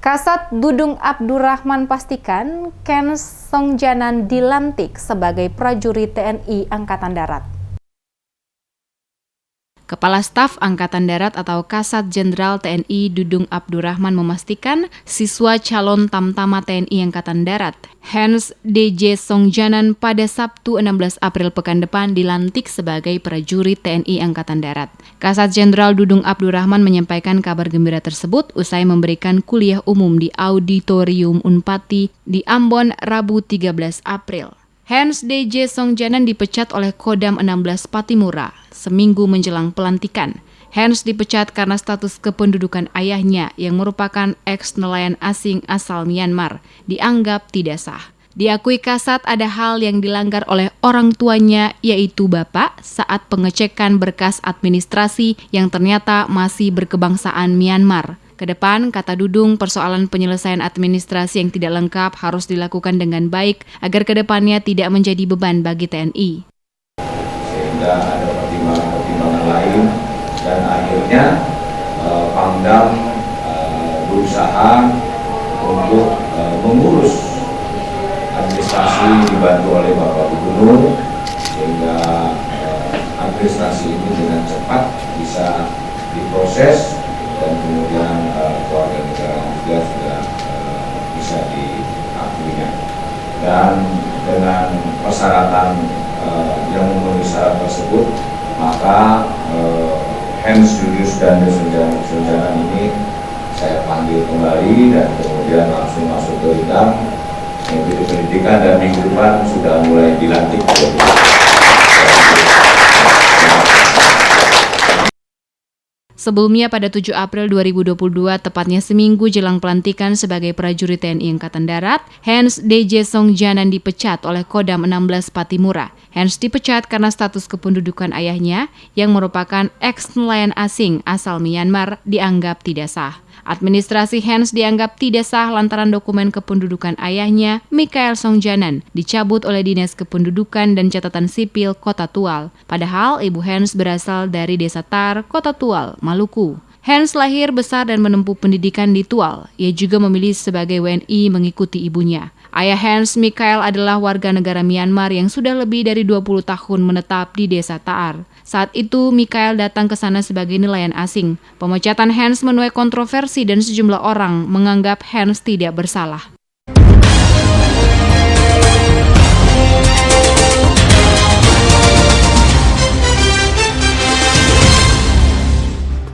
Kasat Dudung Abdurrahman pastikan Ken Songjanan dilantik sebagai prajurit TNI Angkatan Darat. Kepala Staf Angkatan Darat atau Kasat Jenderal TNI Dudung Abdurrahman memastikan siswa calon Tamtama TNI Angkatan Darat, Hans DJ Songjanan pada Sabtu 16 April pekan depan dilantik sebagai prajurit TNI Angkatan Darat. Kasat Jenderal Dudung Abdurrahman menyampaikan kabar gembira tersebut usai memberikan kuliah umum di Auditorium Unpati di Ambon Rabu 13 April. Hans DJ Songjanan dipecat oleh Kodam 16 Patimura seminggu menjelang pelantikan. Hans dipecat karena status kependudukan ayahnya yang merupakan ex-nelayan asing asal Myanmar dianggap tidak sah. Diakui Kasat ada hal yang dilanggar oleh orang tuanya yaitu bapak saat pengecekan berkas administrasi yang ternyata masih berkebangsaan Myanmar. Kedepan, kata Dudung, persoalan penyelesaian administrasi yang tidak lengkap harus dilakukan dengan baik agar kedepannya tidak menjadi beban bagi TNI. Sehingga ada pertimbangan-pertimbangan lain dan akhirnya Pangdam berusaha untuk mengurus administrasi dibantu oleh Bapak Gubernur sehingga administrasi ini dengan cepat bisa diproses dan kemudian keluarga negara juga sudah bisa diakuinya. Dan dengan persyaratan yang memenuhi syarat tersebut, maka Hans Julius dan Songjanan ini saya panggil kembali dan kemudian langsung masuk ke bidang pendidikan dan minggu depan sudah mulai dilantik. Sebelumnya pada 7 April 2022, tepatnya seminggu jelang pelantikan sebagai prajurit TNI Angkatan Darat, Hans DJ Songjanan dipecat oleh Kodam 16 Patimura. Hans dipecat karena status kependudukan ayahnya yang merupakan ex-nelayan asing asal Myanmar dianggap tidak sah. Administrasi Hans dianggap tidak sah lantaran dokumen kependudukan ayahnya, Mikael Songjanan, dicabut oleh Dinas Kependudukan dan Catatan Sipil Kota Tual. Padahal ibu Hans berasal dari Desa Tar, Kota Tual, Maluku. Hans lahir, besar, dan menempuh pendidikan di Tual. Ia juga memilih sebagai WNI mengikuti ibunya. Ayah Hans, Mikael, adalah warga negara Myanmar yang sudah lebih dari 20 tahun menetap di Desa Taar. Saat itu, Mikael datang ke sana sebagai nelayan asing. Pemecatan Hans menuai kontroversi dan sejumlah orang menganggap Hans tidak bersalah.